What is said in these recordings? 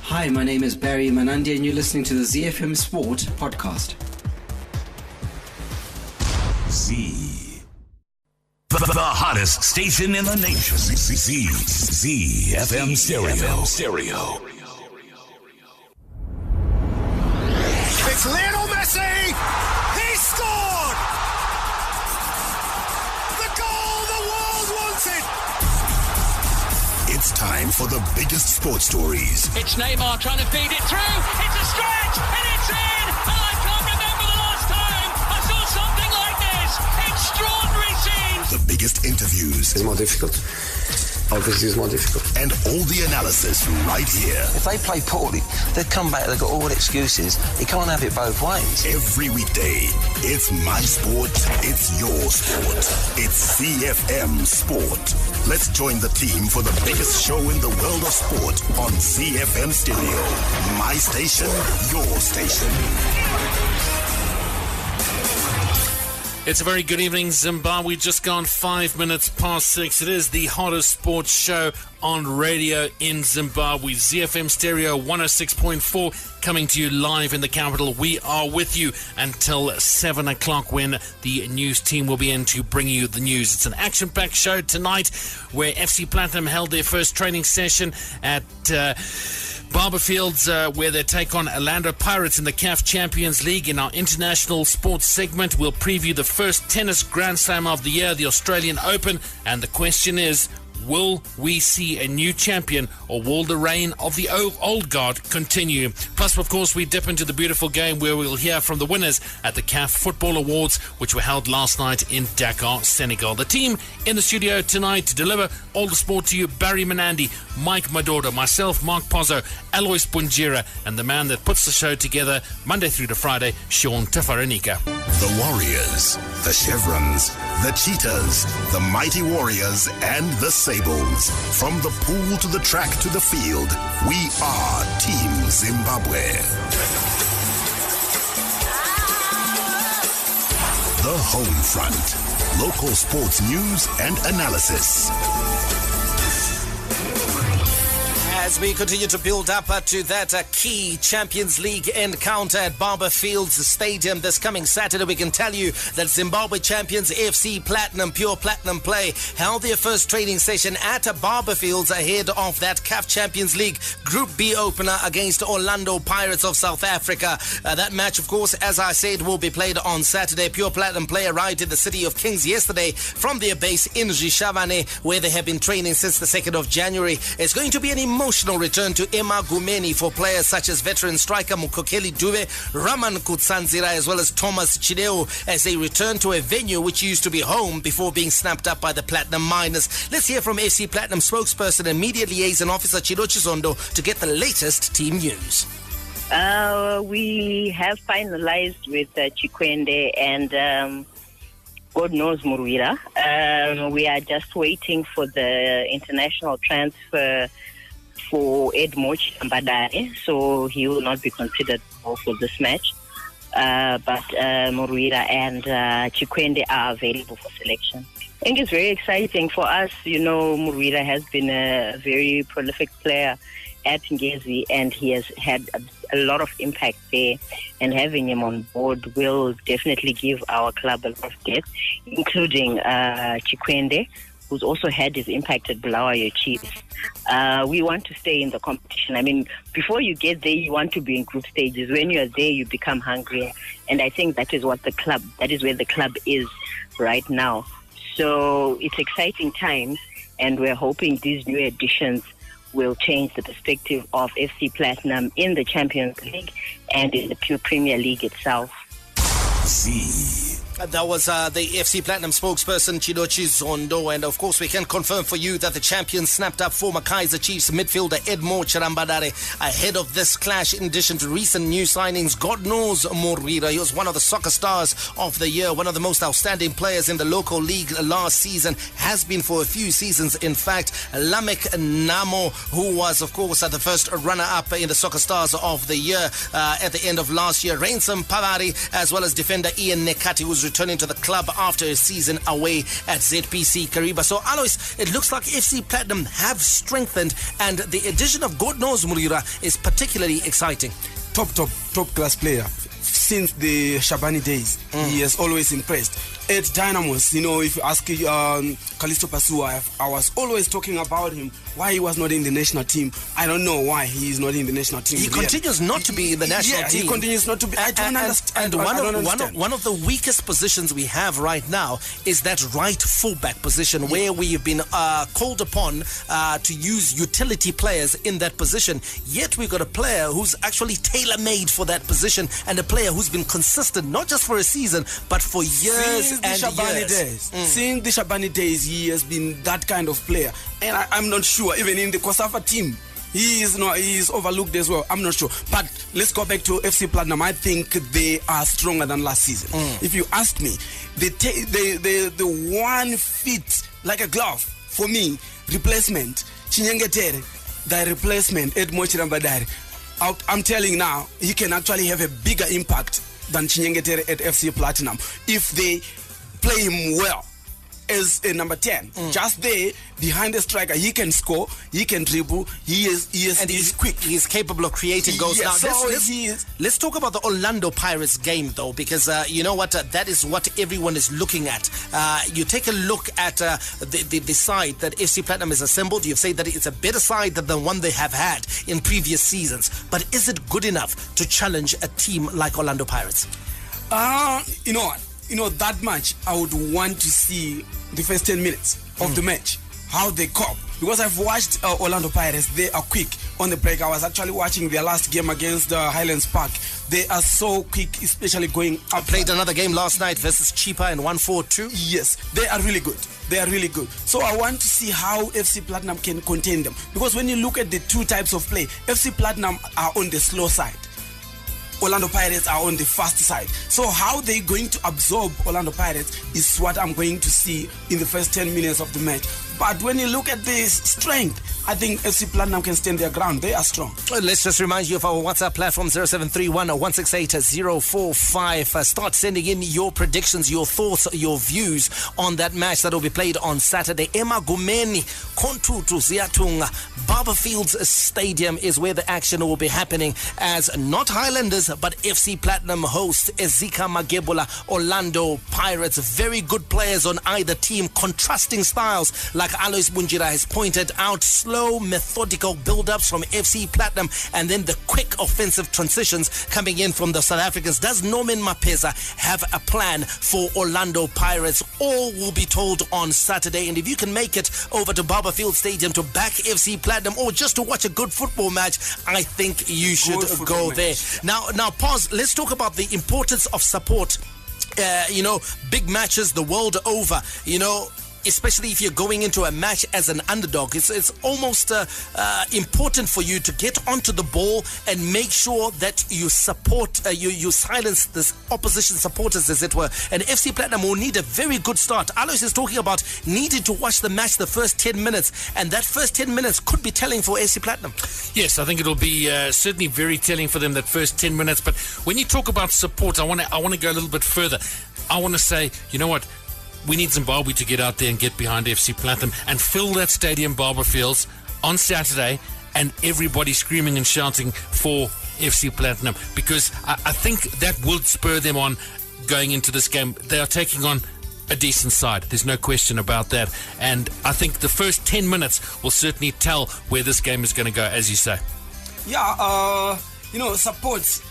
Hi, my name is Barry Manandi and you're listening to the ZFM Sport podcast. Z. The hottest station in the nation. ZFM Stereo. It's Lionel Messi! He scored! The goal the world wanted! It's time for the biggest sports stories. It's Neymar trying to feed it through. It's a stretch and it's in! And I can't remember the last time I saw something like this. Extraordinary scenes. The biggest interviews. It's more difficult. Obviously, it's more difficult. And all the analysis right here. If they play poorly, they come back, they've got all the excuses. You can't have it both ways. Every weekday, it's my sport, it's your sport. It's CFM Sport. Let's join the team for the biggest show in the world of sport on CFM Stereo. My station, your station. It's a very good evening, Zimbabwe. Just gone 5 minutes past 6. It is the hottest sports show on radio in Zimbabwe. ZFM Stereo 106.4 coming to you live in the capital. We are with you until 7 o'clock when the news team will be in to bring you the news. It's an action-packed show tonight where FC Platinum held their first training session at Barberfields, where they take on Orlando Pirates in the CAF Champions League. In our international sports segment, we'll preview the first tennis Grand Slam of the year, the Australian Open. And the question is, will we see a new champion or will the reign of the old guard continue? Plus, of course, we dip into the beautiful game where we'll hear from the winners at the CAF Football Awards, which were held last night in Dakar, Senegal. The team in the studio tonight to deliver all the sport to you, Barry Manandi, Mike Madoda, myself, Mark Pozzo, Alois Bunjira, and the man that puts the show together Monday through to Friday, Sean Tafaranika. The Warriors, the Chevrons, the Cheetahs, the Mighty Warriors, and the Sables. From the pool to the track to the field, we are Team Zimbabwe. The Home Front. Local sports news and analysis. As we continue to build up to that key Champions League encounter at Barberfields Stadium this coming Saturday, we can tell you that Zimbabwe champions FC Platinum, Pure Platinum Play, held their first training session at Barberfields ahead of that CAF Champions League Group B opener against Orlando Pirates of South Africa. That match, of course, as I said, will be played on Saturday. Pure Platinum Play arrived in the city of Kings yesterday from their base in Rishavane, where they have been training since the 2nd of January. It's going to be an emotional return to Emagumeni for players such as veteran striker Mukokeli Dube, Raman Kutsanzira, as well as Thomas Chideo, as they return to a venue which used to be home before being snapped up by the Platinum Miners. Let's hear from FC Platinum spokesperson and media liaison officer Chido Chizondo to get the latest team news. We have finalized with Chikwende and God knows Muruira. We are just waiting for the international transfer for Edmo Chambadare, so he will not be considered for this match. But Muruira and Chikwende are available for selection. I think it's very exciting for us. You know, Muruira has been a very prolific player at Ngezi, and he has had a lot of impact there, and having him on board will definitely give our club a lot of depth, including Chikwende, who's also had his impact at Bulawayo Chiefs. We want to stay in the competition. I mean, before you get there, you want to be in group stages. When you are there, you become hungrier. And I think that is where the club is right now. So it's exciting times, and we're hoping these new additions will change the perspective of FC Platinum in the Champions League and in the Pure Premier League itself. That was the FC Platinum spokesperson Chidochi Zondo, and of course we can confirm for you that the champions snapped up former Kaizer Chiefs midfielder Edmo Chirambadare ahead of this clash. In addition to recent new signings, God knows Muruira, he was one of the soccer stars of the year, one of the most outstanding players in the local league last season, has been for a few seasons in fact. Lamek Namo, who was of course the first runner-up in the soccer stars of the year at the end of last year. Ransom Pavari, as well as defender Ian Nekati, who's is returning to the club after a season away at ZPC Kariba. So, Alois, it looks like FC Platinum have strengthened, and the addition of God knows Murira is particularly exciting. Top class player. Since the Shabani days, he has always impressed. At Dynamos, if you ask Kalisto Pasua, I was always talking about him, why he was not in the national team. I don't know why he is not in the national team. He continues not to be in the national team. He continues not to be. I don't understand. One of the weakest positions we have right now is that right fullback position, where we have been called upon to use utility players in that position. Yet we've got a player who's actually tailor-made for that position, and a player who's been consistent, not just for a season, but for years. Since the Shabani days, he has been that kind of player, and I'm not sure even in the Kosafa team he is overlooked as well. I'm not sure, but let's go back to FC Platinum. I think they are stronger than last season. If you ask me, the one fit like a glove for me replacement Chinyengetere, the replacement Edmo Chirambadari. I'm telling you now, he can actually have a bigger impact than Chinyengetere at FC Platinum if they play him well as a number 10. Just there behind the striker, he can score, he can dribble, he's quick, he's capable of creating goals. Yes, now let's talk about the Orlando Pirates game though, because you know what, that is what everyone is looking at. You take a look at the side that FC Platinum has assembled. You've said that it's a better side than the one they have had in previous seasons, but is it good enough to challenge a team like Orlando Pirates? You know what? That much I would want to see the first 10 minutes of the match, how they cope. Because I've watched Orlando Pirates, they are quick on the break. I was actually watching their last game against Highlands Park. They are so quick, especially going up. I played another game last night versus Chipa in 1-4-2. Yes, they are really good. They are really good. So I want to see how FC Platinum can contain them. Because when you look at the two types of play, FC Platinum are on the slow side. Orlando Pirates are on the fast side. So how they're going to absorb Orlando Pirates is what I'm going to see in the first 10 minutes of the match. But when you look at this strength, I think FC Platinum can stand their ground. They are strong. Let's just remind you of our WhatsApp platform, 0731-168-045. Start sending in your predictions, your thoughts, your views on that match that will be played on Saturday. Emagumeni, Kontutu, Ziatunga, Barberfields Stadium is where the action will be happening, as not Highlanders, but FC Platinum host Ezika Magebola, Orlando Pirates. Very good players on either team, contrasting styles, like Alois Bunjira has pointed out. Slow, methodical build-ups from FC Platinum, and then the quick offensive transitions coming in from the South Africans. Does Norman Mapeza have a plan for Orlando Pirates? All will be told on Saturday, and if you can make it over to Barberfield Stadium to back FC Platinum or just to watch a good football match, I think you should go there. Now pause. Let's talk about the importance of support. Big matches the world over, especially if you're going into a match as an underdog. It's almost important for you to get onto the ball and make sure that you support, you silence the opposition supporters, as it were. And FC Platinum will need a very good start. Alois is talking about needing to watch the match the first 10 minutes, and that first 10 minutes could be telling for FC Platinum. Yes, I think it'll be certainly very telling for them, that first 10 minutes. But when you talk about support, I want to go a little bit further. I want to say, you know what? We need Zimbabwe to get out there and get behind FC Platinum and fill that stadium, Barberfields, on Saturday, and everybody screaming and shouting for FC Platinum, because I think that will spur them on going into this game. They are taking on a decent side. There's no question about that. And I think the first 10 minutes will certainly tell where this game is going to go, as you say. Yeah, support.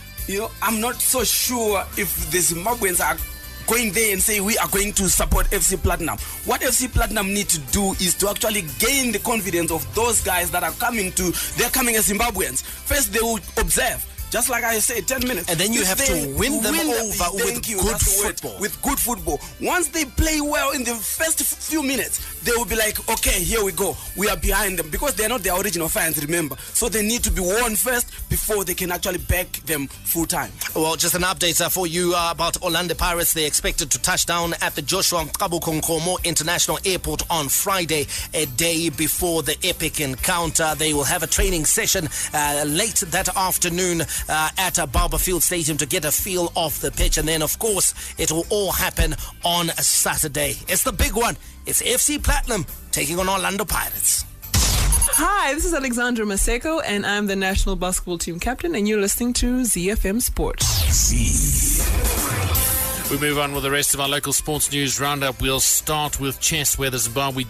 I'm not so sure if the Zimbabweans are going there and say we are going to support FC Platinum. What FC Platinum need to do is to actually gain the confidence of those guys that are coming they're coming as Zimbabweans. First they will observe, just like I said, 10 minutes. And then you have to win them over with good football. With good football. Once they play well in the first few minutes, they will be like, okay, here we go. We are behind them, because they're not their original fans, remember. So they need to be won first before they can actually back them full time. Well, just an update for you about Orlando Pirates. They're expected to touch down at the Joshua Nkabukonkomo International Airport on Friday, a day before the epic encounter. They will have a training session late that afternoon at Barberfield Stadium to get a feel of the pitch. And then, of course, it will all happen on Saturday. It's the big one. It's FC Platinum taking on Orlando Pirates. Hi, this is Alexandra Maseko, and I'm the national basketball team captain, and you're listening to ZFM Sport. We move on with the rest of our local sports news roundup. We'll start with chess, where Zimbabwe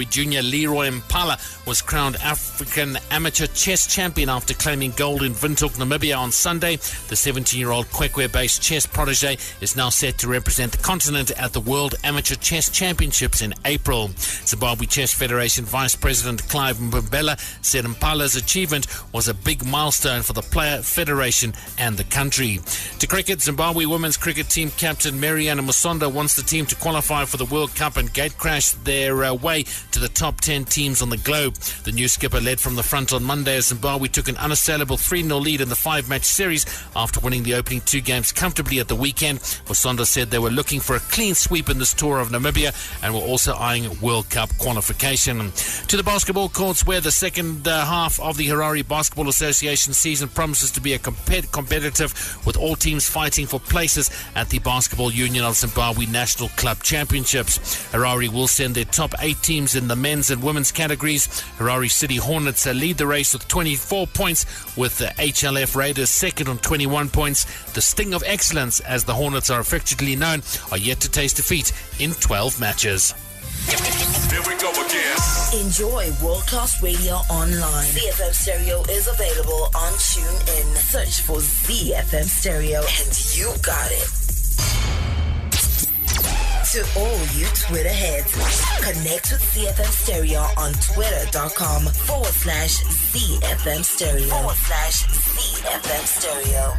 junior Leroy Mpala was crowned African amateur chess champion after claiming gold in Windhoek, Namibia on Sunday. The 17-year-old Kwekwe-based chess protege is now set to represent the continent at the World Amateur Chess Championships in April. Zimbabwe Chess Federation Vice President Clive Mbumbela said Mpala's achievement was a big milestone for the player, federation and the country. To cricket, Zimbabwe women's cricket team captain Mariana Musonda wants the team to qualify for the World Cup and gate-crash their way to the top 10 teams on the globe. The new skipper led from the front on Monday as Zimbabwe took an unassailable 3-0 lead in the 5-match series after winning the opening 2 games comfortably at the weekend. Musonda said they were looking for a clean sweep in this tour of Namibia and were also eyeing World Cup qualification. To the basketball courts, where the second half of the Harare Basketball Association season promises to be a competitive, with all teams fighting for places at the Basketball Union of Zimbabwe National Club Championships. Harare will send their top 8 teams in the men's and women's categories. Harare City Hornets lead the race with 24 points, with the HLF Raiders second on 21 points. The Sting of Excellence, as the Hornets are affectionately known, are yet to taste defeat in 12 matches. Here we go again. Enjoy world-class radio online. ZFM Stereo is available on TuneIn. Search for ZFM Stereo and you got it. To all you Twitter heads, connect with ZFM Stereo on twitter.com/ZFM Stereo /ZFM Stereo.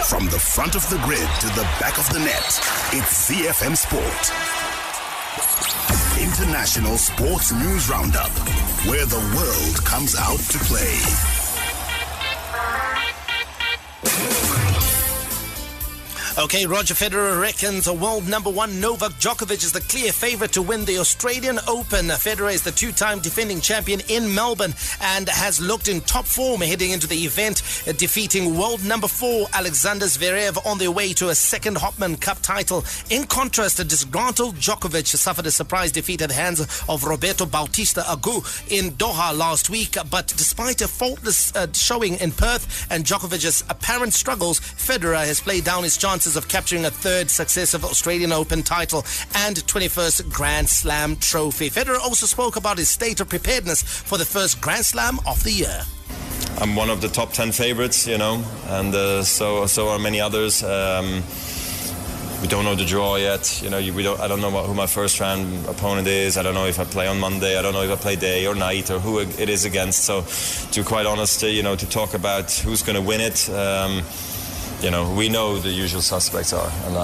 From the front of the grid to the back of the net, it's ZFM Sport. International Sports News Roundup, where the world comes out to play. Okay, Roger Federer reckons world number 1 Novak Djokovic is the clear favorite to win the Australian Open. Federer is the 2-time defending champion in Melbourne and has looked in top form heading into the event, defeating world number 4 Alexander Zverev on their way to a second Hopman Cup title. In contrast, disgruntled Djokovic suffered a surprise defeat at the hands of Roberto Bautista Agut in Doha last week, but despite a faultless showing in Perth and Djokovic's apparent struggles, Federer has played down his chances of capturing a 3rd successive Australian Open title and 21st Grand Slam trophy. Federer also spoke about his state of preparedness for the first Grand Slam of the year. I'm one of the top 10 favorites, and so are many others. We don't know the draw yet. I don't know who my first round opponent is. I don't know if I play on Monday. I don't know if I play day or night or who it is against. So, to be quite honest, to talk about who's going to win it, we know the usual suspects are, and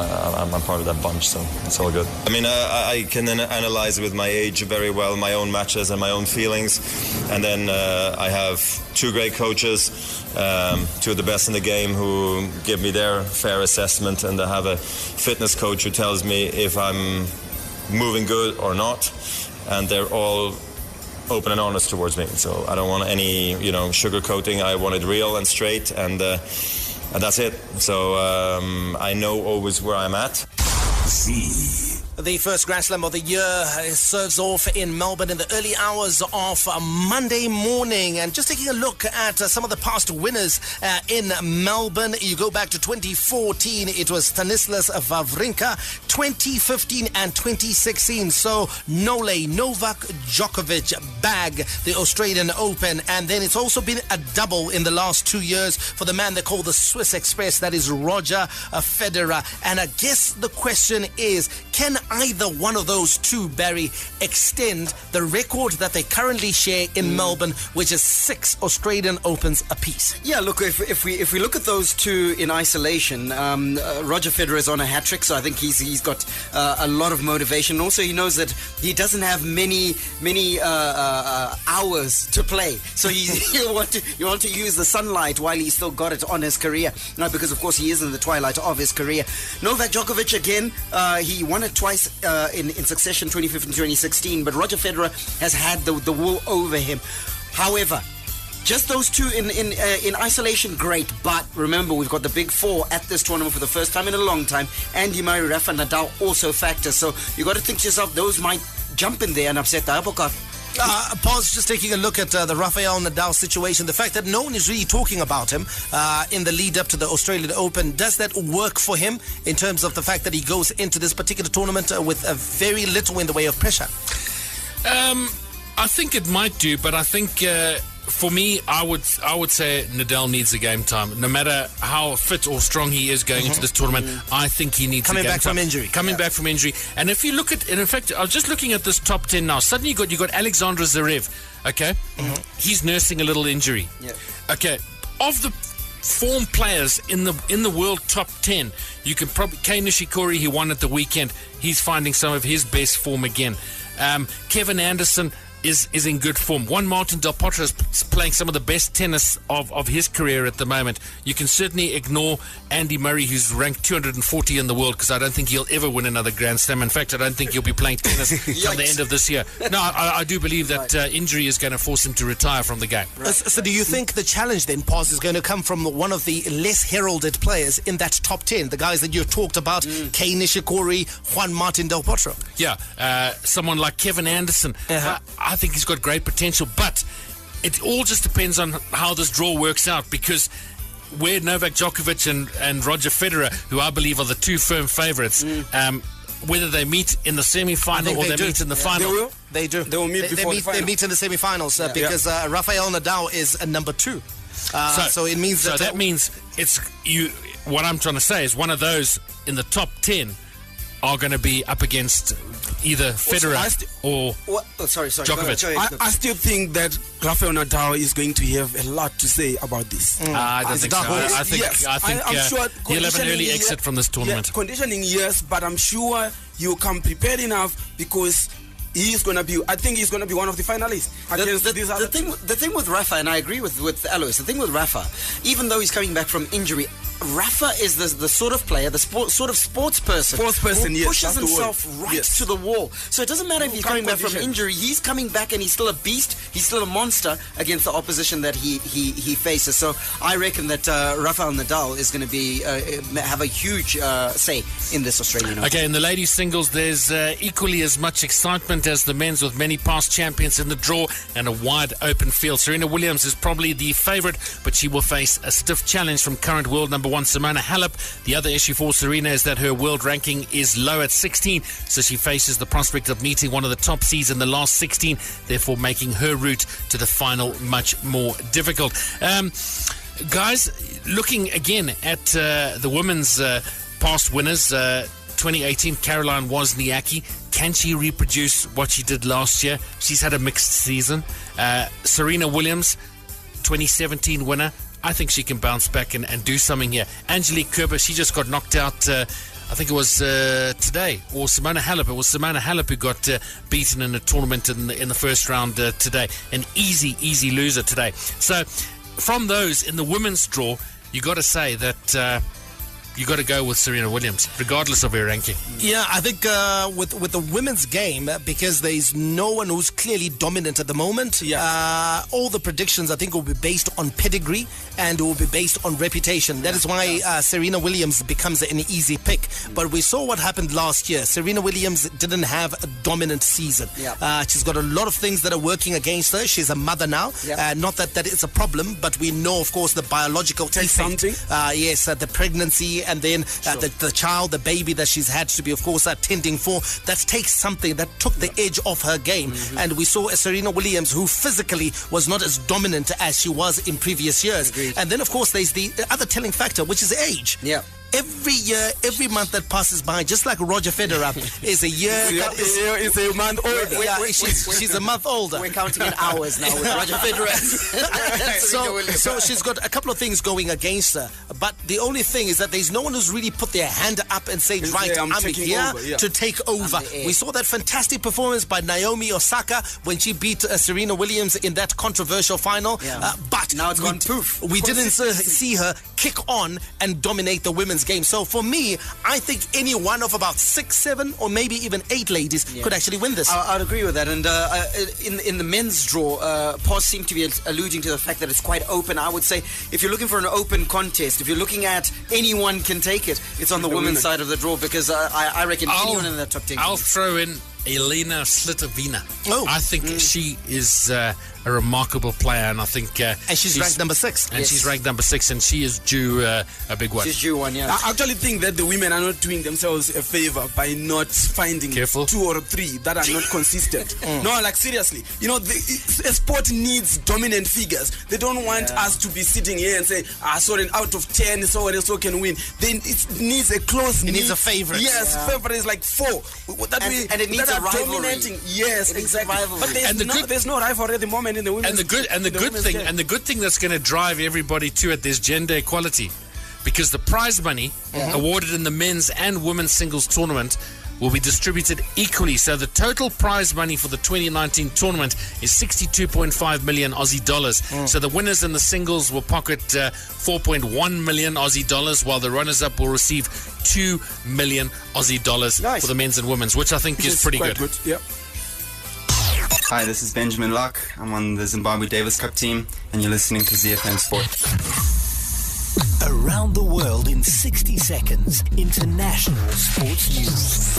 I'm part of that bunch, so it's all good. I mean, I can analyze with my age very well my own matches and my own feelings, and then I have 2 great coaches, 2 of the best in the game, who give me their fair assessment, and I have a fitness coach who tells me if I'm moving good or not, and they're all open and honest towards me. So I don't want any, sugarcoating. I want it real and straight, and that's it. So I know always where I'm at. The first Grand Slam of the year serves off in Melbourne in the early hours of Monday morning. And just taking a look at some of the past winners in Melbourne. You go back to 2014, it was Stanislas Wawrinka. 2015 and 2016, so Novak Djokovic bag the Australian Open. And then it's also been a double in the last 2 years for the man they call the Swiss Express, that is Roger Federer. And I guess the question is, can either one of those two, Barry, extend the record that they currently share in Melbourne, which is 6 Australian Opens apiece? Yeah, look, if we look at those two in isolation, Roger Federer is on a hat-trick, so I think he's got a lot of motivation. Also, he knows that he doesn't have many hours to play, so you want to use the sunlight while he's still got it on his career. No, because of course he is in the twilight of his career. Novak Djokovic again, he won it twice in succession, 2015, 2016, but Roger Federer has had the wool over him. However, Just those two in isolation, great. But remember, we've got the big four at this tournament for the first time in a long time. Andy Murray, Rafa Nadal also factor. So you got to think to yourself, those might jump in there and upset the apple cart. Pause, just taking a look at the Rafael Nadal situation. The fact that no one is really talking about him in the lead up to the Australian Open, does that work for him in terms of the fact that he goes into this particular tournament with very little in the way of pressure? I think it might do, but I think for me, I would say Nadal needs a game time. No matter how fit or strong he is going into this tournament, I think he needs coming a game back time. Coming back from injury. And if you look at, and in fact, I was just looking at this top 10 now. Suddenly you got Alexander Zverev. Okay, he's nursing a little injury. Yeah. Okay, of the form players in the world top 10, you can probably Kei Nishikori, he won at the weekend. He's finding some of his best form again. Kevin Anderson is in good form. Juan Martin Del Potro is playing some of the best tennis of his career at the moment. You can certainly ignore Andy Murray, who's ranked 240 in the world, because I don't think he'll ever win another Grand Slam. In fact, I don't think he'll be playing tennis till the end of this year. No, I do believe that injury is going to force him to retire from the game. So do you think the challenge then, Paz, is going to come from one of the less heralded players in that top 10, the guys that you talked about, Kei Nishikori, Juan Martin Del Potro? Yeah, someone like Kevin Anderson. I think he's got great potential, but it all just depends on how this draw works out, because where Novak Djokovic and Roger Federer, who I believe are the two firm favourites, whether they meet in the semi-final or they meet in the final. They do. They will meet before the final. They meet in the semi-finals because Rafael Nadal is number 2. So it means that means it's you. What I'm trying to say is one of those in the top 10 are going to be up against either Federer or Djokovic. I still think that Rafael Nadal is going to have a lot to say about this. I don't think so. I think I'm sure he'll have an early exit from this tournament. Yeah, conditioning, yes, but I'm sure you come prepared enough, because he's going to be, I think he's going to be one of the finalists. The thing with Rafa, and I agree with Alois, the thing with Rafa, even though he's coming back from injury, Rafa is the sort of player, the sort of sports person who pushes himself to the wall. So it doesn't matter if he's coming back from injury, he's coming back and he's still a beast, he's still a monster against the opposition that he faces. So I reckon that Rafael Nadal is going to be have a huge say in this Australian Open. Okay, in the ladies singles, there's equally as much excitement as the men's, with many past champions in the draw and a wide open field. Serena Williams is probably the favourite, but she will face a stiff challenge from current world number 1 Simona Halep. The other issue for Serena is that her world ranking is low at 16, so she faces the prospect of meeting one of the top seeds in the last 16, therefore making her route to the final much more difficult. Guys, looking again at the women's past winners, 2018 Caroline Wozniacki, can she reproduce what she did last year? She's had a mixed season. Serena Williams, 2017 winner, I think she can bounce back and do something here. Angelique Kerber, she just got knocked out, I think it was today, or Simona Halep. It was Simona Halep who got beaten in a tournament in the first round today. An easy loser today. So from those in the women's draw, you got to say that you got to go with Serena Williams, regardless of her ranking. Yeah, I think with the women's game, because there's no one who's clearly dominant at the moment, all the predictions I think will be based on pedigree and will be based on reputation. That is why Serena Williams becomes an easy pick. But we saw what happened last year. Serena Williams didn't have a dominant season. She's got a lot of things that are working against her. She's a mother now. Not that is a problem, but we know, of course, the biological effect. Yes, the pregnancy, and then the child, the baby that she's had to be, of course, tending for. That takes something that took the edge off her game. And we saw a Serena Williams who physically was not as dominant as she was in previous years. Agreed. And then, of course, there's the other telling factor, which is age. Every year, every month that passes by, just like Roger Federer, is a year that is a month older. She's a month older. We're counting in hours now with Roger Federer. So she's got a couple of things going against her. But the only thing is that there's no one who's really put their hand up and said, right, I'm here to take over. We saw that fantastic performance by Naomi Osaka when she beat Serena Williams in that controversial final. But now it's gone poof. We didn't see her kick on and dominate the women's women's game. So for me, I think any one of about 6, 7, or maybe even 8 ladies could actually win this. I'd agree with that. And in the men's draw, Pos seemed to be alluding to the fact that it's quite open. I would say if you're looking for an open contest, if you're looking at anyone can take it, it's on the women's side of the draw, because I reckon anyone in the top 10. I'll throw in Elena Slitovina. I think she is a remarkable player, and I think and she's ranked number 6. And she's ranked number 6, and she is due a big one. She's due one, yeah. I actually think that the women are not doing themselves a favor by not finding 2 or 3 that are not consistent. No, like seriously, you know, a sport needs dominant figures. They don't want us to be sitting here and say, sorry, out of 10, so and so can win. Then it needs a close. It needs a favorite. Yes, favorite is like 4. And it needs a rivalry. Dominating. Yes, exactly. But there's no rivalry at the moment in the women's. And the good thing that's going to drive everybody to it, there's gender equality, because the prize money awarded in the men's and women's singles tournament will be distributed equally. So the total prize money for the 2019 tournament is 62.5 million Aussie dollars. So the winners in the singles will pocket 4.1 million Aussie dollars, while the runners-up will receive 2 million Aussie dollars for the men's and women's, which I think is pretty good. Yeah. Hi, this is Benjamin Locke. I'm on the Zimbabwe Davis Cup team, and you're listening to ZFM Sport. Around the world in 60 seconds. International sports news.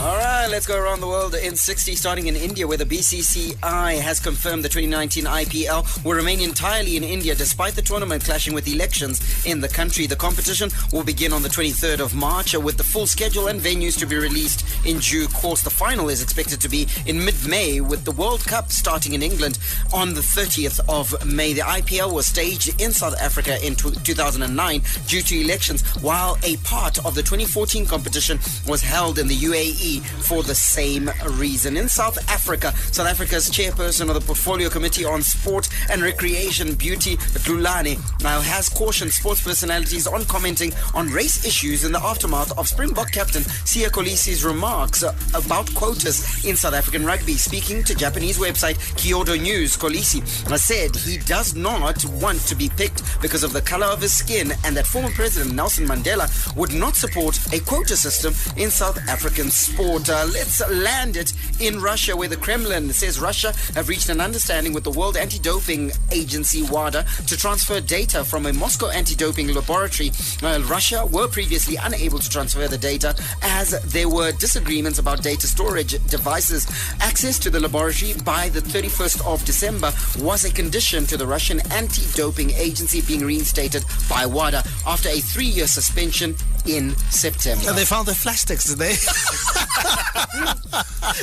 All right, let's go around the world in 60, starting in India, where the BCCI has confirmed the 2019 IPL will remain entirely in India, despite the tournament clashing with elections in the country. The competition will begin on the 23rd of March, with the full schedule and venues to be released in due course. The final is expected to be in mid-May, with the World Cup starting in England on the 30th of May. The IPL was staged in South Africa in 2009 due to elections, while a part of the 2014 competition was held in the UAE for the same reason. In South Africa, South Africa's chairperson of the Portfolio Committee on Sport and Recreation, Beauty Dlulane, now has cautioned sports personalities on commenting on race issues in the aftermath of Springbok captain Siya Kolisi's remarks about quotas in South African rugby. Speaking to Japanese website Kyodo News, Kolisi said he does not want to be picked because of the color of his skin, and that former President Nelson Mandela would not support a quota system in South African sport. Let's land it in Russia, where the Kremlin says Russia have reached an understanding with the World Anti-Doping Agency, WADA, to transfer data from a Moscow anti-doping laboratory. Russia were previously unable to transfer the data as there were disagreements about data storage devices. Access to the laboratory by the 31st of December was a condition to the Russian Anti-Doping Agency being reinstated by WADA after a 3-year suspension in September. And they found their flash sticks, did they?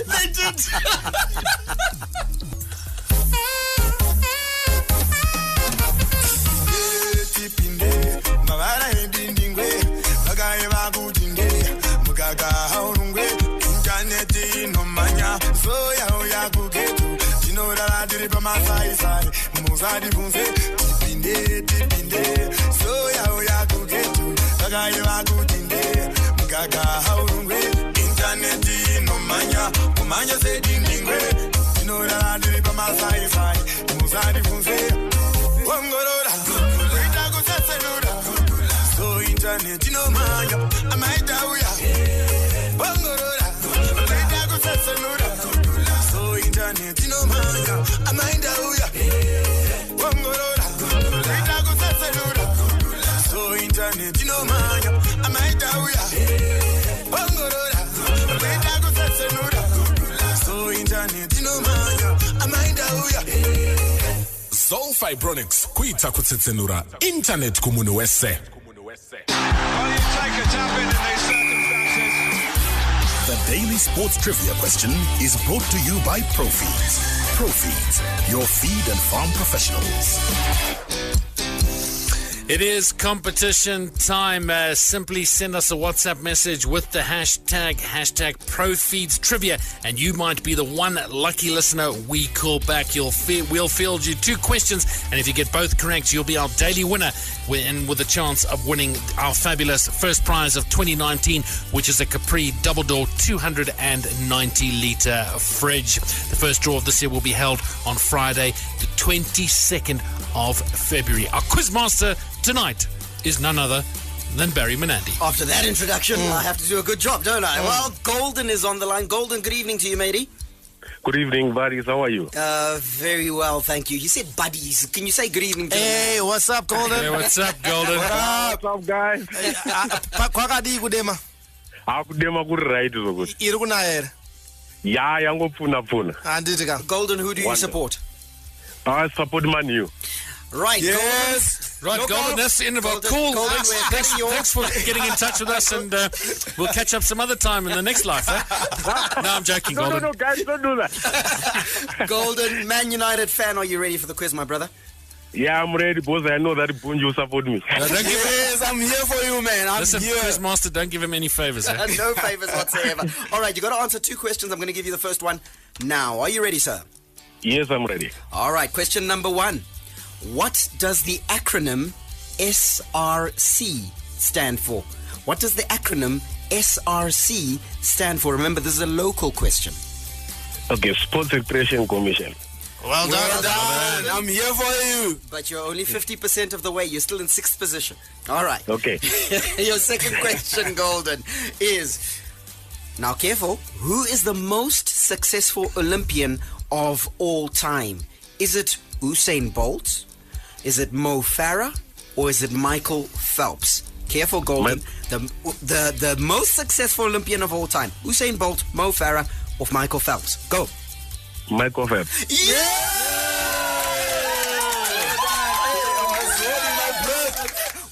They did. Manya said in English, you know that I did it by my side, Musadi Funse, Wangoroda, Ritago Sasanura, so internet, you know, Maya, I might die, Wangoroda, Ritago Sasanura, so internet, you know, Maya, I might die, Wangoroda, Ritago Sasanura, so internet, you know, Maya, I might die, Wangoroda, Ritago Sasanura. Soul Fibronics kuita kutsetsenura internet kumunhu wese. The Daily Sports Trivia question is brought to you by Profeeds. Profeeds, your feed and farm professionals. It is competition time. Simply send us a WhatsApp message with the hashtag ProFeedsTrivia, and you might be the one lucky listener we call back. We'll field you 2 questions, and if you get both correct, you'll be our daily winner, and with a chance of winning our fabulous first prize of 2019, which is a Capri Double Door 290-litre fridge. The first draw of this year will be held on Friday, the 22nd of February. Our quizmaster tonight is none other then Barry Menandi. After that introduction, I have to do a good job, don't I? Well, Golden is on the line. Golden, good evening to you, matey. Good evening, buddies. How are you? Very well, thank you. You said buddies. Can you say good evening to Hey, what's up, Golden? Hey, what's up, Golden? What's up, guys? Kwakadi kudema. Akudema good right so good. Iri kunaera. Yeah, yango puna. Anditi Golden, who do you support? I support Man U. Right, yes. Right, Golden, that's the end of our call. Thanks for getting in touch with us, and we'll catch up some other time in the next life. No, I'm joking, Golden. No, guys, don't do that. Golden, Man United fan, are you ready for the quiz, my brother? Yeah, I'm ready, boss. I know that Bunju support me. Yes, I'm here for you, man. Listen, Quizmaster, don't give him any favors. No favors whatsoever. All right, you got to answer 2 questions. I'm going to give you the first one now. Are you ready, sir? Yes, I'm ready. All right, question number 1. What does the acronym SRC stand for? What does the acronym SRC stand for? Remember, this is a local question. Okay, Sports Recreation Commission. Well done. I'm here for you. But you're only 50% of the way. You're still in 6th position. All right. Okay. Your second question, Golden, is... Now, careful. Who is the most successful Olympian of all time? Is it Usain Bolt? Is it Mo Farah? Or is it Michael Phelps? Careful, Golden. The most successful Olympian of all time. Usain Bolt, Mo Farah, or Michael Phelps? Go. Michael Phelps.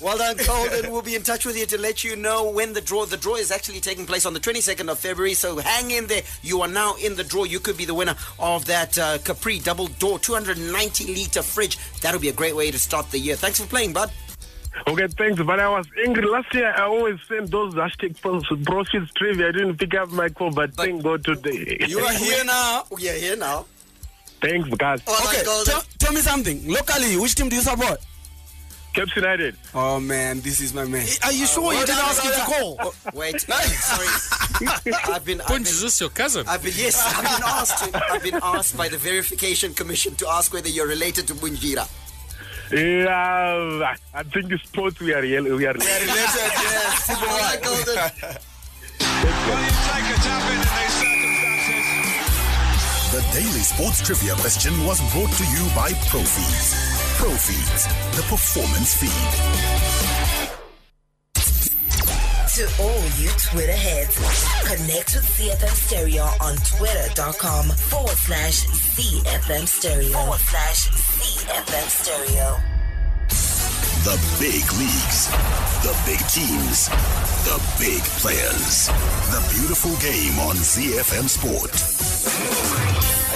Well done, Golden. We'll be in touch with you to let you know when the draw is actually taking place on the 22nd of February. So hang in there. You are now in the draw. You could be the winner of that Capri double door 290-litre fridge. That'll be a great way to start the year. Thanks for playing, bud. Okay, thanks. But I was angry. Last year, I always sent those hashtag profits trivia. I didn't pick up my call, but thank God today. You are here now. We are here now. Thanks, guys. Okay, tell me something. Locally, which team do you support? CAF United. Oh, man, this is my man. Are you sure you didn't ask him to call? Wait, sorry. Is this your cousin? I've been asked by the Verification Commission to ask whether you're related to Bunjira. Yeah, I think the sports we are related. Yes. All right, Golden. The Daily Sports Trivia question was brought to you by Profeeds. Profeeds, the performance feed. To all you Twitter heads, connect with CFM Stereo on twitter.com/CFM Stereo. /CFM Stereo. The big leagues, the big teams, the big players. The beautiful game on ZFM Sport.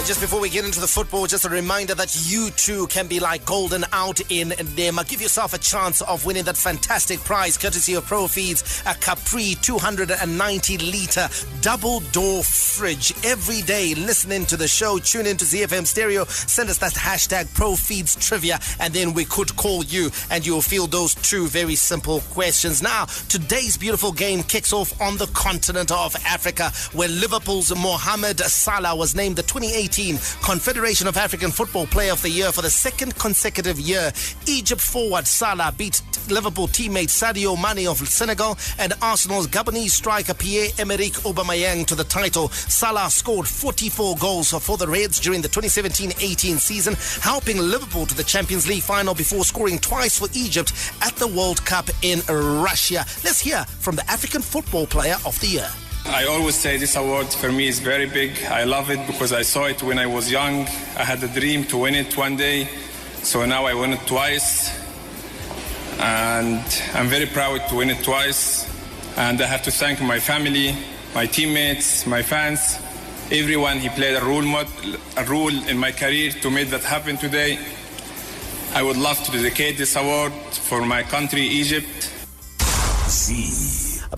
Just before we get into the football, just a reminder that you too can be like Golden out in Nema. Give yourself a chance of winning that fantastic prize courtesy of Profeeds, a Capri 290-litre double-door fridge. Every day, listening to the show, tune into ZFM Stereo, send us that hashtag Profeeds Trivia, and then we could call you and you'll field those 2 very simple questions. Now, today's beautiful game kicks off on the continent of Africa, where Liverpool's Mohamed Salah was named the 2018 Confederation of African Football Player of the Year for the 2nd consecutive year. Egypt forward Salah beat Liverpool teammate Sadio Mane of Senegal and Arsenal's Gabonese striker Pierre-Emerick Aubameyang to the title. Salah scored 44 goals for the Reds during the 2017-18 season, helping Liverpool to the Champions League final before scoring twice for Egypt at the World Cup in Russia. Let's hear from the African Football Player of the Year. I always say this award for me is very big. I love it because I saw it when I was young. I had a dream to win it one day. So now I won it twice. And I'm very proud to win it twice. And I have to thank my family, my teammates, my fans, everyone. He played a role in my career to make that happen today. I would love to dedicate this award for my country, Egypt.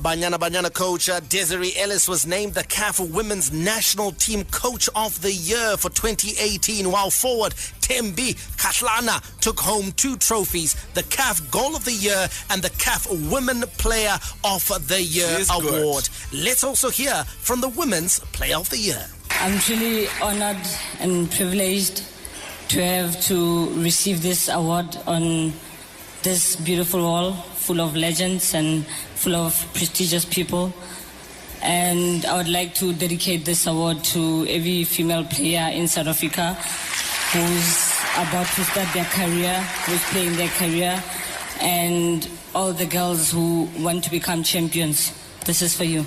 Banyana coach Desiree Ellis was named the CAF Women's National Team Coach of the Year for 2018, while forward Tembi Katlana took home 2 trophies, the CAF Goal of the Year and the CAF Women Player of the Year award. Let's also hear from the Women's Player of the Year. I'm truly honored and privileged to have to receive this award on this beautiful hall full of legends and full of prestigious people. And I would like to dedicate this award to every female player in South Africa who's about to start their career, who's playing their career, and all the girls who want to become champions. This is for you.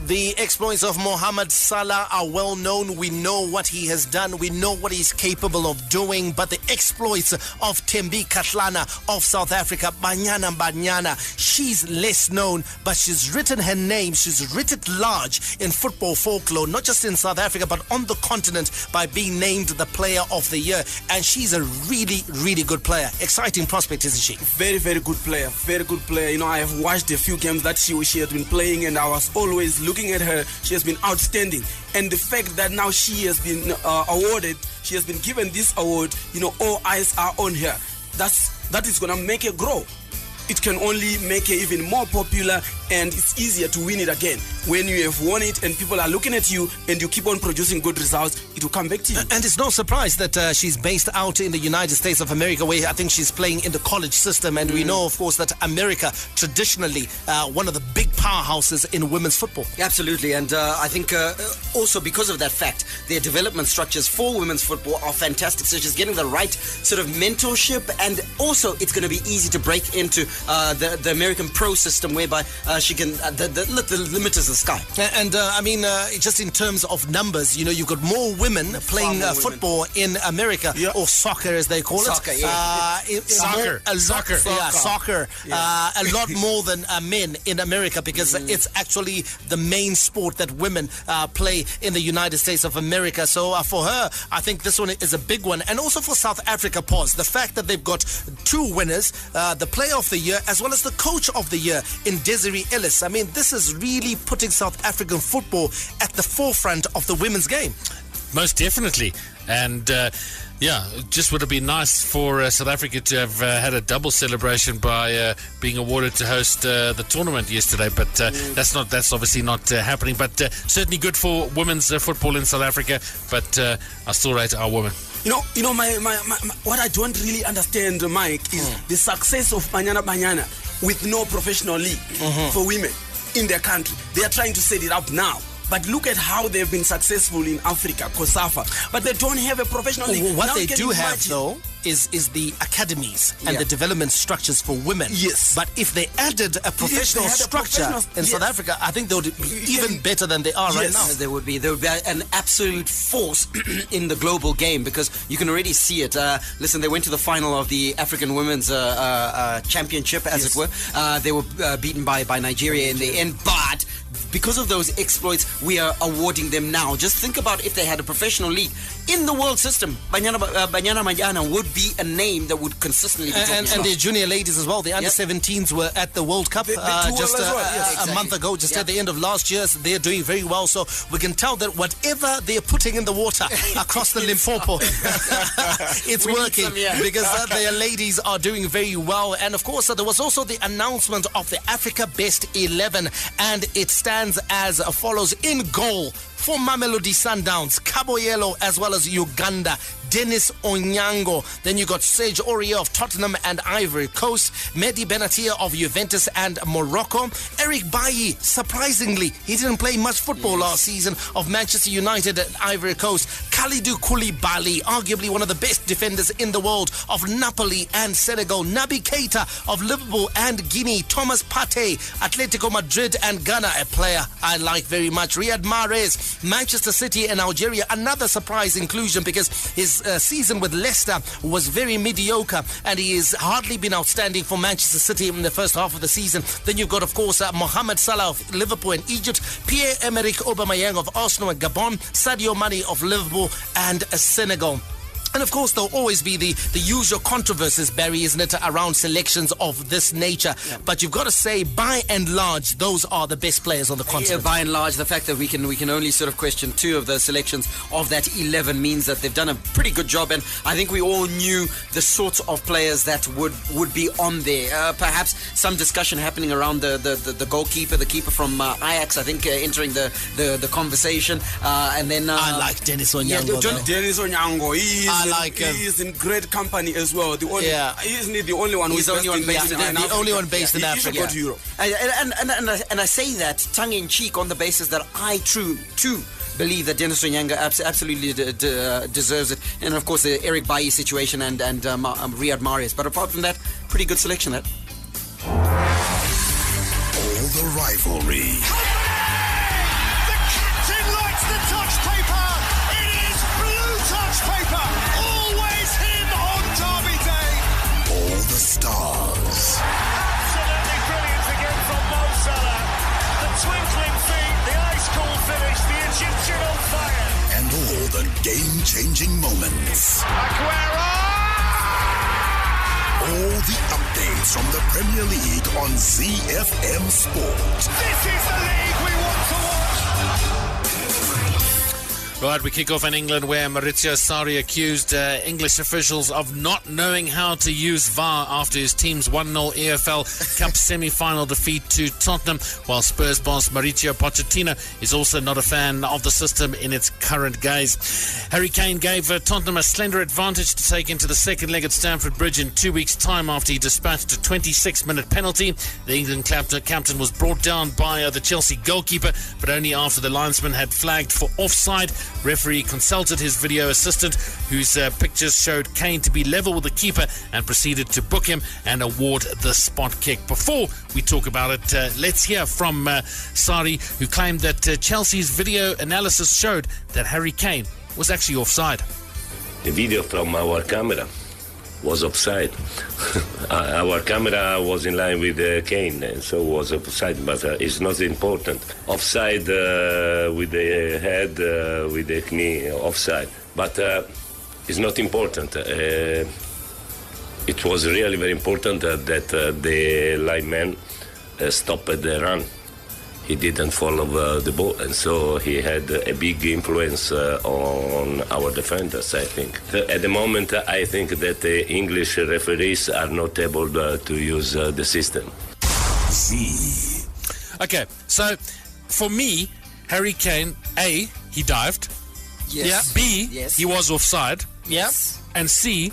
The exploits of Mohamed Salah are well known. We know what he has done. We know what he's capable of doing. But the exploits of Thembi Kgatlana of South Africa, Banyana, she's less known, but she's written her name. She's written large in football folklore, not just in South Africa, but on the continent by being named the Player of the Year. And she's a really, really good player. Exciting prospect, isn't she? Very, very good player. Very good player. You know, I have watched a few games that she has been playing, and I was always looking at her. She has been outstanding, and the fact that now she has been awarded, she has been given this award, you know, all eyes are on her. That is gonna make her grow. It can only make her even more popular, and it's easier to win it again. When you have won it and people are looking at you and you keep on producing good results, it will come back to you. And it's no surprise that she's based out in the United States of America, where I think she's playing in the college system. And we know, of course, that America, traditionally, one of the big powerhouses in women's football. Absolutely. And I think also because of that fact, their development structures for women's football are fantastic. So she's getting the right sort of mentorship, and also it's going to be easy to break into the American pro system, whereby she can the limit is the sky. And I mean, just in terms of numbers, you know, you've got more women playing football in America, or soccer as they call it. Soccer, yeah. Soccer. A lot more than men in America, because it's actually the main sport that women play in the United States of America. So for her, I think this one is a big one. And also for South Africa, the fact that they've got two winners, the Player of the Year as well as the Coach of the Year in Desiree Ellis. I mean, this is really putting South African football at the forefront of the women's game. Most definitely. And just would have been nice for South Africa to have had a double celebration by being awarded to host the tournament yesterday, but that's obviously not happening. But certainly good for women's football in South Africa. But I still rate our women. You know, my what I don't really understand, Mike, is the success of Banyana with no professional league for women in their country. They are trying to set it up now. But look at how they've been successful in Africa, COSAFA. But they don't have a professional league. What they do have, though, is the academies and the development structures for women. Yes. But if they added a professional structure in South Africa, I think they would be even better than they are right now. There would be an absolute force in the global game, because you can already see it. Listen, they went to the final of the African Women's Championship, as it were. They were beaten by Nigeria in the end, but because of those exploits, we are awarding them now. Just think about if they had a professional league in the world system. Banyana would be a name that would consistently be and the junior ladies as well. The under-17s were at the World Cup just a month ago, just at the end of last year. So they're doing very well. So we can tell that whatever they're putting in the water across the Limpopo, it's working, because their ladies are doing very well. And of course, there was also the announcement of the Africa Best 11, and it stands as follows: in goal for Mamelodi Sundowns, Kaboyelo as well as Uganda, Dennis Onyango. Then you got Serge Aurier of Tottenham and Ivory Coast, Mehdi Benatia of Juventus and Morocco, Eric Bailly, surprisingly, he didn't play much football last season, of Manchester United and Ivory Coast, Kalidou Koulibaly, arguably one of the best defenders in the world, of Napoli and Senegal, Naby Keita of Liverpool and Guinea, Thomas Partey, Atletico Madrid and Ghana, a player I like very much, Riyad Mahrez, Manchester City and Algeria, another surprise inclusion, because his season with Leicester was very mediocre, and he has hardly been outstanding for Manchester City in the first half of the season. Then you've got, of course, Mohamed Salah of Liverpool and Egypt, Pierre-Emerick Aubameyang of Arsenal and Gabon, Sadio Mane of Liverpool and Senegal. And of course, there'll always be the usual controversies, Barry, isn't it, around selections of this nature. Yeah. But you've got to say, by and large, those are the best players on the continent. By and large, the fact that we can only sort of question two of the selections of that 11 means that they've done a pretty good job. And I think we all knew the sorts of players that would be on there. Perhaps some discussion happening around the goalkeeper, the keeper from Ajax, I think, entering the conversation. And then I like Dennis Onyango. Dennis Onyango, He is in great company as well. The only, isn't he the only one who's only one based in Africa? The only one based in Africa. He should go to Europe. And I say that tongue in cheek on the basis that I too believe that Dennis Onyanga absolutely deserves it. And of course the Eric Bailly situation and Riyad Mahrez. But apart from that, pretty good selection. That all the rivalry. The captain likes the touch paper. It is blue touch paper. Always him on Derby Day. All the stars. Absolutely brilliant again from Mo Salah. The twinkling feet, the ice cold finish, the Egyptian on fire. And all the game-changing moments. Aguero! All the updates from the Premier League on ZFM Sport. This is the league we want to watch. Right, we kick off in England where Maurizio Sarri accused English officials of not knowing how to use VAR after his team's 1-0 EFL Cup semi-final defeat to Tottenham, while Spurs boss Mauricio Pochettino is also not a fan of the system in its current guise. Harry Kane gave Tottenham a slender advantage to take into the second leg at Stamford Bridge in 2 weeks' time after he dispatched a 26-minute penalty. The England captain was brought down by the Chelsea goalkeeper, but only after the linesman had flagged for offside. Referee consulted his video assistant, whose pictures showed Kane to be level with the keeper, and proceeded to book him and award the spot kick. Before we talk about it, let's hear from Sarri, who claimed that Chelsea's video analysis showed that Harry Kane was actually offside. The video from our camera was offside. Our camera was in line with Kane, so was offside, but it's not important. Offside with the head, with the knee, offside. But it's not important. It was really very important that the lineman stopped the run. He didn't follow the ball, and so he had a big influence on our defenders, I think. At the moment, I think that the English referees are not able to use the system. Okay, so for me, Harry Kane, A, he dived. Yes. Yeah. B, Yes. he was offside. Yes. And C,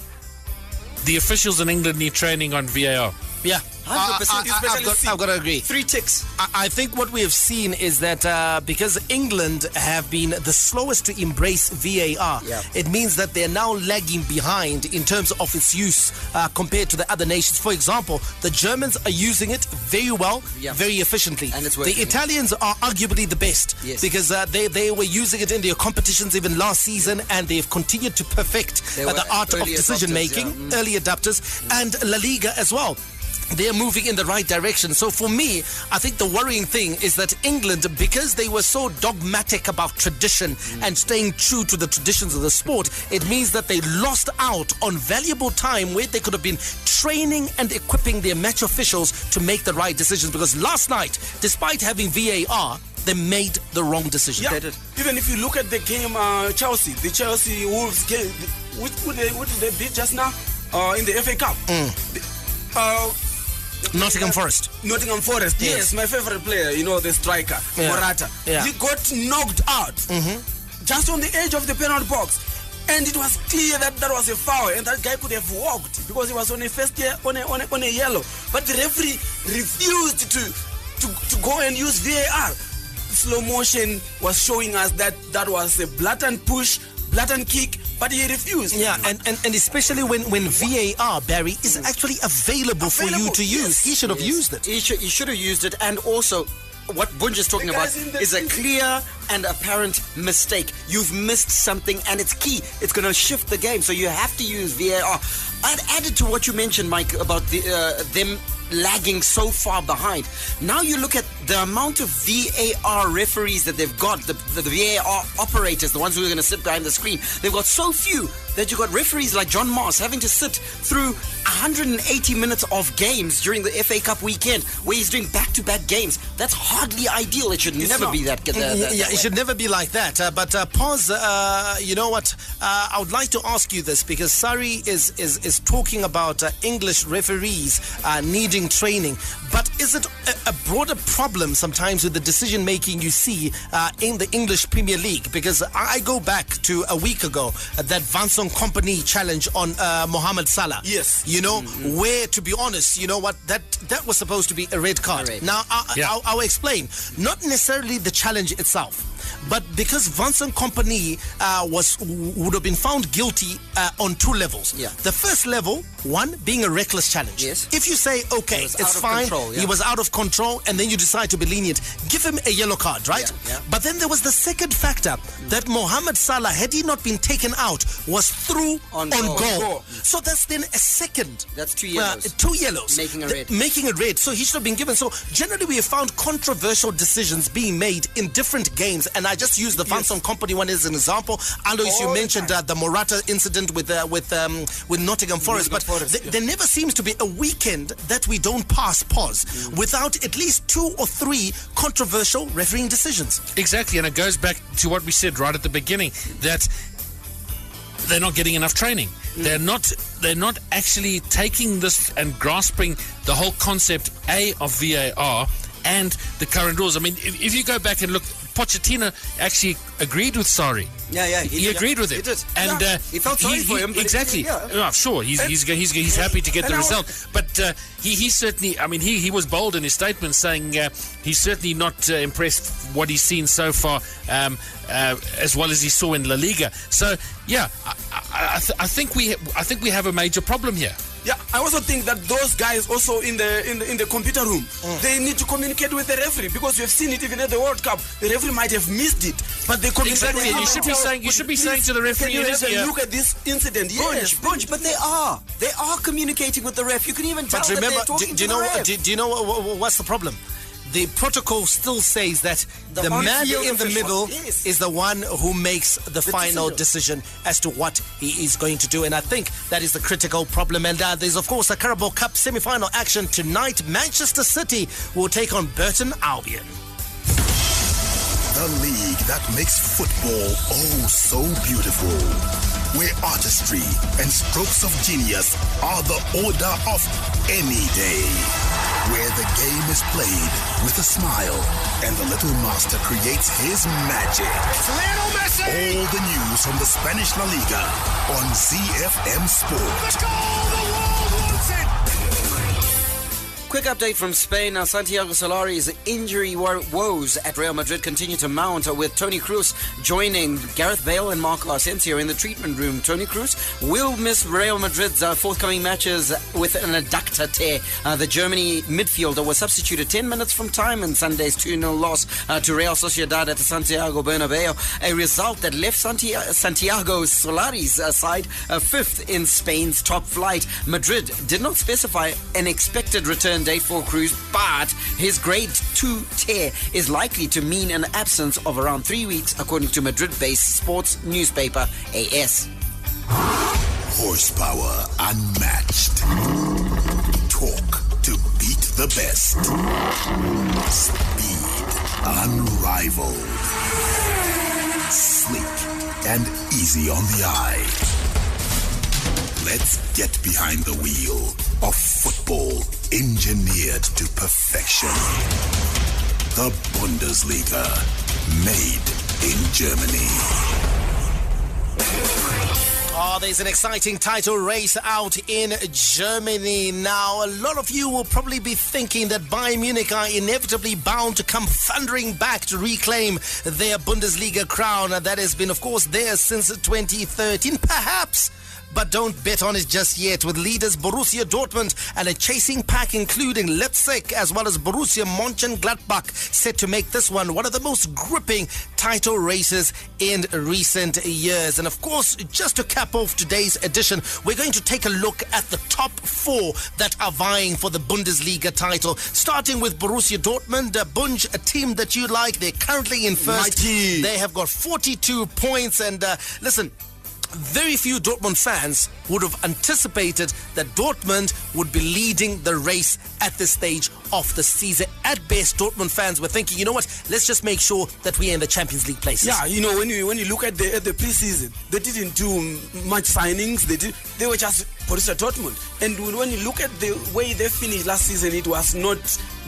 the officials in England need training on VAR. Yeah. 100%. I've got to agree. 3 ticks. I think what we have seen is that because England have been the slowest to embrace VAR, it means that they're now lagging behind in terms of its use compared to the other nations. For example, the Germans are using it very well, very efficiently. And it's working. The Italians are arguably the best because they were using it in their competitions even last season, and they've continued to perfect the art of decision-making, early adapters, and La Liga as well. They're moving in the right direction. So for me, I think the worrying thing is that England, because they were so dogmatic about tradition and staying true to the traditions of the sport, it means that they lost out on valuable time where they could have been training and equipping their match officials to make the right decisions. Because last night, despite having VAR, they made the wrong decision. Yeah. Even if you look at the game, the Chelsea Wolves game, what did they beat just now in the FA Cup? Nottingham Forest. Nottingham Forest, yes, my favorite player, the striker, Morata. Yeah. He got knocked out just on the edge of the penalty box. And it was clear that was a foul, and that guy could have walked because he was on a first year on a yellow. But the referee refused to go and use VAR. Slow motion was showing us that was a blatant push, blatant kick, but he refused. Yeah, and especially when VAR, Barry, is actually available for you to use. He should have used it. He should have used it. And also, what Bunj is talking about is a clear and apparent mistake. You've missed something, and it's key. It's going to shift the game, so you have to use VAR. I'd added to what you mentioned, Mike, about them lagging so far behind. Now you look at the amount of VAR referees that they've got, the VAR operators, the ones who are going to sit behind the screen. They've got so few that you've got referees like John Moss having to sit through 180 minutes of games during the FA Cup weekend where he's doing back-to-back games. That's hardly ideal. It should never be that. It should never be like that. But pause. You know what? I would like to ask you this because Sarri is talking about English referees needing training. But is it a broader problem sometimes with the decision making you see in the English Premier League? Because I go back to a week ago that Vanson Vincent Kompany challenge on Mohamed Salah. Yes. You know, where, to be honest, you know what, that was supposed to be a red card. Now, I'll explain. Not necessarily the challenge itself, but because Vincent Kompany would have been found guilty on 2 levels. Yeah. The first level, one, being a reckless challenge. Yes. If you say, okay, it's fine, he was out of control, and then you decide to be lenient, give him a yellow card, right? Yeah. But then there was the second factor, that Mohamed Salah, had he not been taken out, was through on goal. So that's then a second. That's 2 yellows. 2 yellows. Making a red. Making it red. So he should have been given. So generally we have found controversial decisions being made in different games, and I just use the Vincent Kompany one as an example. Alois, you mentioned the Morata incident with Nottingham Forest, but there never seems to be a weekend that we don't pass pause without at least 2 or 3 controversial refereeing decisions. Exactly, and it goes back to what we said right at the beginning, that they're not getting enough training. They're not actually taking this and grasping the whole concept of VAR and the current rules. I mean, if you go back and look, Pochettino actually agreed with Sarri. Yeah, he agreed with it. He did. And he felt sorry for him. Exactly. I'm sure he's happy to get the result. But he certainly, I mean, he was bold in his statement, saying he's certainly not impressed what he's seen so far, as well as he saw in La Liga. So yeah, I think we have a major problem here. Yeah, I also think that those guys also in the computer room, they need to communicate with the referee, because we've seen it even at the World Cup. The referee might have missed it, but they communicate. Exactly, and you should be saying to the referee, look at this incident. Yes, Bunch, but they are communicating with the ref. You can even tell. But remember, that they're talking do you know what's the problem? The protocol still says that the man in the middle is the one who makes the final decision as to what he is going to do. And I think that is the critical problem. And there's, of course, a Carabao Cup semi-final action tonight. Manchester City will take on Burton Albion. The league that makes football oh so beautiful, where artistry and strokes of genius are the order of any day, where the game is played with a smile and the little master creates his magic. It's Lionel Messi! All the news from the Spanish La Liga on CFM Sport. The goal the world wants it! Quick update from Spain. Now, Santiago Solari's injury woes at Real Madrid continue to mount, with Toni Kroos joining Gareth Bale and Marco Asensio in the treatment room. Toni Kroos will miss Real Madrid's forthcoming matches with an adductor tear. The Germany midfielder was substituted 10 minutes from time in Sunday's 2-0 loss to Real Sociedad at the Santiago Bernabeu, a result that left Santiago Solari's side 5th in Spain's top flight. Madrid did not specify an expected return date for Kroos, but his grade 2 tear is likely to mean an absence of around 3 weeks, according to Madrid-based sports newspaper AS. Horsepower unmatched. Torque to beat the best. Speed unrivaled. Sleek and easy on the eye. Let's get behind the wheel of football engineered to perfection. The Bundesliga, made in Germany. Oh, there's an exciting title race out in Germany. Now, a lot of you will probably be thinking that Bayern Munich are inevitably bound to come thundering back to reclaim their Bundesliga crown. That has been, of course, theirs since 2013. Perhaps, but don't bet on it just yet, with leaders Borussia Dortmund and a chasing pack including Leipzig as well as Borussia Mönchengladbach set to make this one of the most gripping title races in recent years. And of course, just to cap off today's edition, we're going to take a look at the top 4 that are vying for the Bundesliga title, starting with Borussia Dortmund. Bunj, a team that you like. They're currently in first. They have got 42 points, and listen, very few Dortmund fans would have anticipated that Dortmund would be leading the race at this stage of the season. At best, Dortmund fans were thinking, you know what, let's just make sure that we're in the Champions League places. Yeah, when you look at the preseason, they didn't do much signings. They were just Borussia Dortmund. And when you look at the way they finished last season, it was not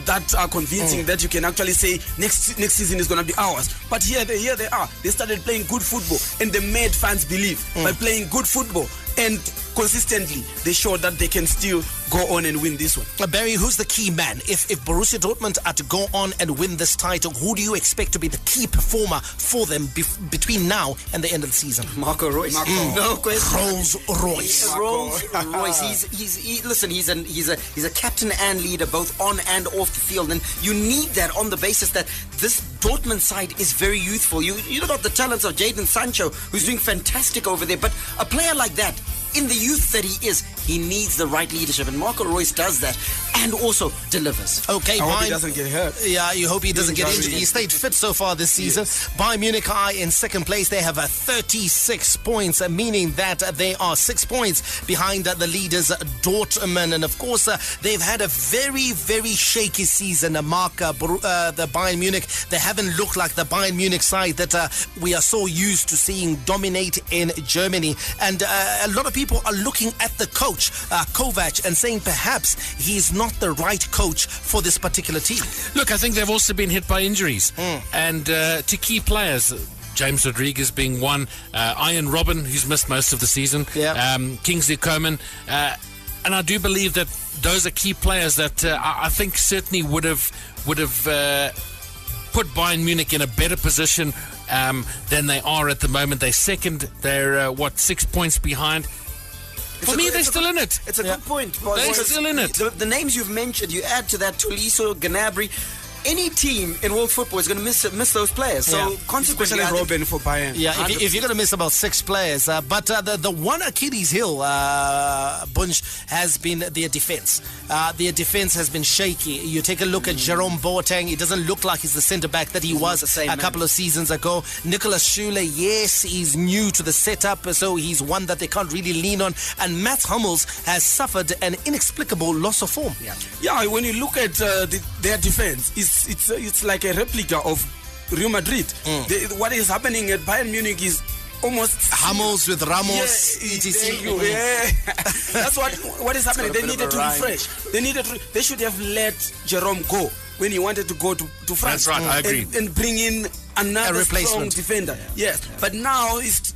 that convincing that you can actually say next season is going to be ours. But here they are. They started playing good football, and they made fans believe by playing good football. And consistently, they showed that they can still go on and win this one. Barry, who's the key man? If Borussia Dortmund are to go on and win this title, who do you expect to be the key performer for them between now and the end of the season? Marco Reus. No question. Rolls-Royce. Rolls-Royce. He's a captain and leader both on and off the field, and you need that on the basis that this Dortmund side is very youthful. You got the talents of Jadon Sancho, who's doing fantastic over there, but a player like that, in the youth that he is, he needs the right leadership, and Marco Reus does that and also delivers. Okay, I hope he doesn't get hurt. Yeah, you hope he doesn't get injured. He stayed fit so far this season. Yes. Bayern Munich are in second place. They have 36 points, meaning that they are 6 points behind the leaders Dortmund. And of course, they've had a very, very shaky season. Mark, the Bayern Munich, they haven't looked like the Bayern Munich side that we are so used to seeing dominate in Germany. And a lot of people are looking at the coach, Kovac, and saying perhaps he's not the right coach for this particular team. Look, I think they've also been hit by injuries. And to key players, James Rodriguez being one, Ian Robben, who's missed most of the season, Kingsley Coman, and I do believe that those are key players that I think certainly would have put Bayern Munich in a better position than they are at the moment. They're second. They're 6 points behind. For me, they're still in it. It's a good point. They're still in it. The names you've mentioned, you add to that Tolisso, Gnabry. Any team in world football is going to miss those players. So consequently, especially Robben for Bayern. Yeah, if you're going to miss about 6 players, but the one Achilles heel, Bunch, has been their defense. Their defense has been shaky. You take a look at Jerome Boateng. It doesn't look like he's the centre back that he was a couple of seasons ago. Nicolas Schüle, yes, he's new to the setup, so he's one that they can't really lean on. And Mats Hummels has suffered an inexplicable loss of form. Yeah, when you look at their defense, it's like a replica of Real Madrid. What is happening at Bayern Munich is almost Hummels with Ramos, etc. That's what is happening. They needed to refresh. They should have let Jerome go when he wanted to go to France. That's right, I agree. And bring in another strong defender. Yes, but now it's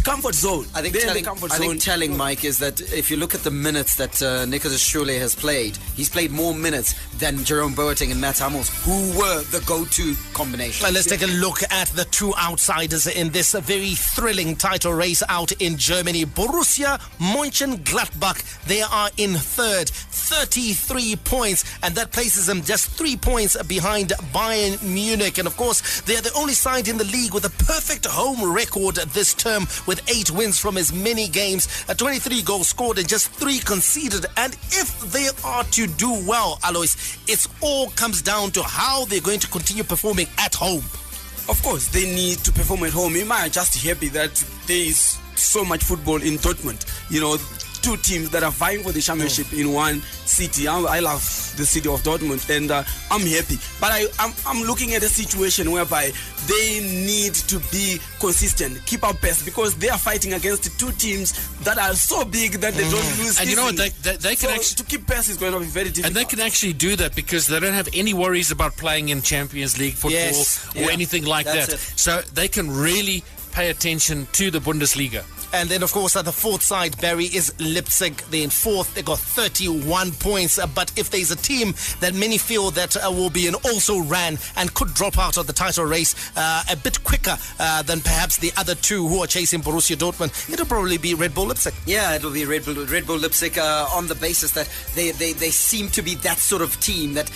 comfort zone. I think telling, Mike, is that if you look at the minutes that Nicolas Schüle has played, he's played more minutes than Jerome Boateng and Mats Hummels, who were the go-to combination. Let's take a look at the two outsiders in this very thrilling title race out in Germany. Borussia Mönchengladbach, they are in third, 33 points, and that places them just 3 points behind Bayern Munich. And of course, they are the only side in the league with a perfect home record this term, with 8 wins from as many games, 23 goals scored and just 3 conceded. And if they are to do well, Alois, it all comes down to how they're going to continue performing at home. Of course, they need to perform at home. Am I just happy that there is so much football in Dortmund? You know, 2 teams that are vying for the championship in one city. I love the city of Dortmund, and I'm happy. But I'm looking at a situation whereby they need to be consistent, keep up pace, because they are fighting against 2 teams that are so big that they don't lose. And you know what? They can actually, to keep pace is going to be very difficult. And they can actually do that because they don't have any worries about playing in Champions League football or anything like that. So they can really pay attention to the Bundesliga. And then, of course, the fourth side, Barry, is Leipzig. They're in fourth. They got 31 points. But if there's a team that many feel that will be an also-ran and could drop out of the title race a bit quicker than perhaps the other 2 who are chasing Borussia Dortmund, it'll probably be Red Bull Leipzig. Yeah, it'll be Red Bull Leipzig on the basis that they seem to be that sort of team that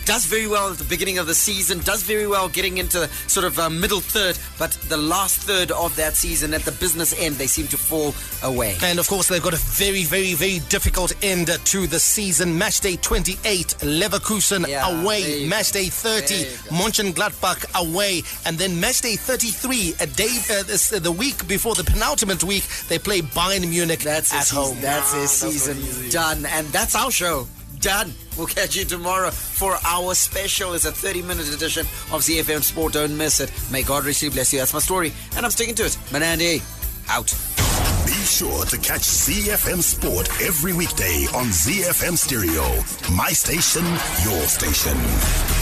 does very well at the beginning of the season, does very well getting into sort of middle third, but the last third of that season at the business end, they seem to fall away. And of course, they've got a very, very, very difficult end to the season. Match day 28, Leverkusen away. Match day 30, Mönchengladbach away. And then match day 33, the week before the penultimate week, they play Bayern Munich at home. That's their season done. And that's our show. Done. We'll catch you tomorrow for our special. It's a 30-minute edition of CFM Sport. Don't miss it. May God richly bless you. That's my story. And I'm sticking to it. Manandi. Out. Be sure to catch ZFM Sport every weekday on ZFM Stereo. My station, your station.